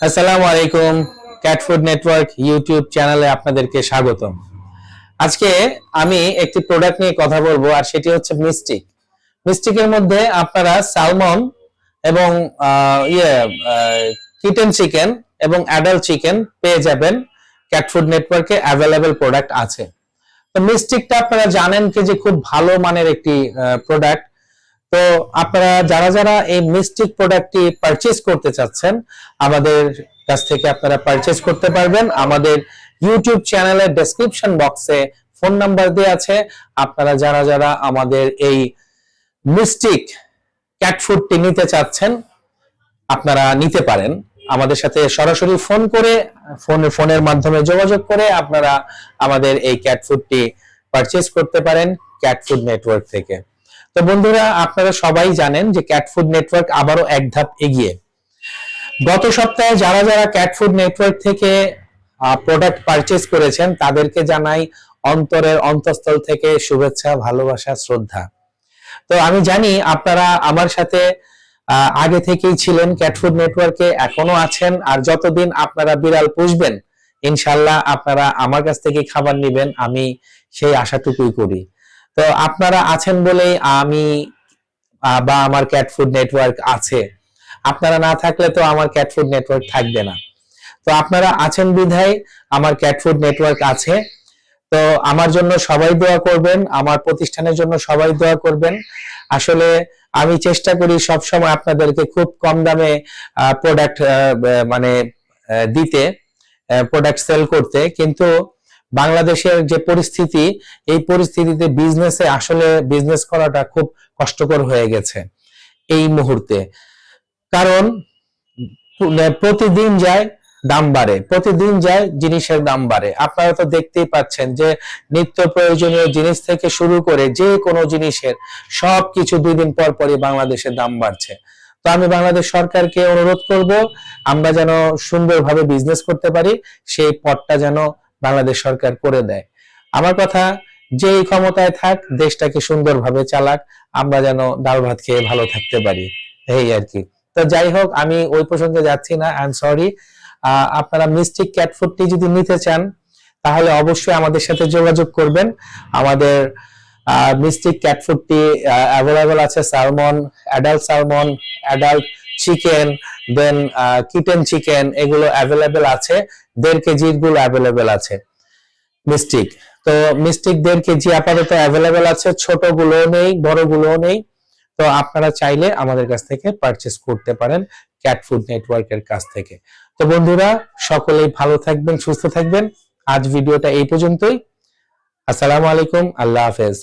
আসসালামু আলাইকুম। Cat food network YouTube চ্যানেলে আপনাদেরকে স্বাগতম। আজকে আমি একটি প্রোডাক্ট নিয়ে কথা বলবো, আর সেটি হচ্ছে মিস্টিক। মিস্টিকের মধ্যে আপনারা সালমন এবং কিটেন চিকেন এবং অ্যাডাল্ট চিকেন পেয়ে যাবেন। ক্যাট ফুড নেটওয়ার্কে অ্যাভেলেবেল প্রোডাক্ট আছে। তো মিস্টিকটা আপনারা জানেন কি যে খুব ভালো মানের একটি প্রোডাক্ট। তো আপনারা যারা যারা এই মিস্টিক প্রোডাক্টটি পারচেজ করতে চাচ্ছেন, আমাদের কাছ থেকে আপনারা পারচেজ করতে পারবেন। আমাদের ইউটিউব চ্যানেলের ডেসক্রিপশন বক্সে ফোন নাম্বার দেওয়া আছে। আপনারা যারা যারা আমাদের এই মিস্টিক ক্যাট ফুডটি নিতে চাচ্ছেন, আপনারা নিতে পারেন। আমাদের সাথে সরাসরি ফোন করে ফোনের মাধ্যমে যোগাযোগ করে আপনারা আমাদের এই ক্যাট ফুডটি পারচেজ করতে পারেন ক্যাট ফুড নেটওয়ার্ক থেকে। তো বন্ধুরা, আপনারা সবাই জানেন যে ক্যাট ফুড নেটওয়ার্ক আবারও এক ধাপ এগিয়ে। গত সপ্তাহে যারা যারা ক্যাট ফুড নেটওয়ার্ক থেকে প্রোডাক্ট পারচেজ করেছেন, তাদেরকে জানাই অন্তরের অন্তঃস্থল থেকে শুভেচ্ছা, ভালোবাসা, শ্রদ্ধা। তো আমি জানি আপনারা আমার সাথে আগে থেকেই ছিলেন ক্যাট ফুড নেটওয়ার্কে, এখনো আছেন। আর যতদিন আপনারা বিড়াল পুষবেন, ইনশাল্লাহ আপনারা আমার কাছ থেকে খাবার নেবেন, আমি সেই আশাটুকুই করি। তো আপনারা আছেন বলেই আমি বা আমার ক্যাট ফুড নেটওয়ার্ক আছে। আপনারা না থাকলে তো আমার ক্যাট ফুড নেটওয়ার্ক থাকবে না। তো আপনারা আছেন বিধায় আমার ক্যাট ফুড নেটওয়ার্ক আছে। তো আমার জন্য সবাই দোয়া করবেন, আমার প্রতিষ্ঠানের জন্য সবাই দোয়া করবেন। আসলে আমি চেষ্টা করি সবসময় আপনাদেরকে খুব কম দামে প্রোডাক্ট মানে দিতে, প্রোডাক্ট সেল করতে, কিন্তু বাংলাদেশের যে পরিস্থিতি, এই পরিস্থিতিতে বিজনেসে আসলে বিজনেস করাটা খুব কষ্টকর হয়ে গেছে এই মুহূর্তে। কারণ প্রতিদিন যায় দাম বাড়ে, প্রতিদিন যায় জিনিসের দাম বাড়ে। আপনারা তো দেখতেই পাচ্ছেন যে নিত্য প্রয়োজনীয় জিনিস থেকে শুরু করে যে কোনো জিনিসের সবকিছু 2 দিন পর পরই বাংলাদেশের দাম বাড়ছে। তো আমি বাংলাদেশ সরকারকে অনুরোধ করব, আমরা যেন সুন্দরভাবে বিজনেস করতে পারি, সেই পথটা যেন বাংলাদেশ সরকার করে দেয়। আমার কথা, যেই ক্ষমতায় থাক দেশটাকে সুন্দরভাবে চালাক, আমরা যেন ডাল ভাত খেয়ে ভালো থাকতে পারি, এই আর কি। তো যাই হোক, আমি ওই প্রসঙ্গে যাচ্ছি না, আই এম সরি। আপনারা মিস্টিক ক্যাট ফুডটি যদি নিতে চান, তাহলে অবশ্যই আমাদের সাথে যোগাযোগ করবেন। আমাদের মিস্টিক ক্যাট ফুডটি অ্যাভেলেবল আছে সালমন, অ্যাডাল্ট চিকেন, দেন কিটেন চিকেন, এগুলো অ্যাভেলেবেল আছে। 1.5 কেজির গুলো অ্যাভেলেবেল আছে মিস্টিক। তো মিস্টিক 1.5 কেজি আপাতত অ্যাভেলেবেল আছে, ছোট গুলো নেই, বড় গুলো নেই। তো আপনারা চাইলে আমাদের কাছ থেকে পারচেজ করতে পারেন ক্যাট ফুড নেটওয়ার্কের কাছ থেকে। তো বন্ধুরা, সকলেই ভালো থাকবেন, সুস্থ থাকবেন। আজ ভিডিওটা এই পর্যন্তই। আসসালামু আলাইকুম, আল্লাহ হাফেজ।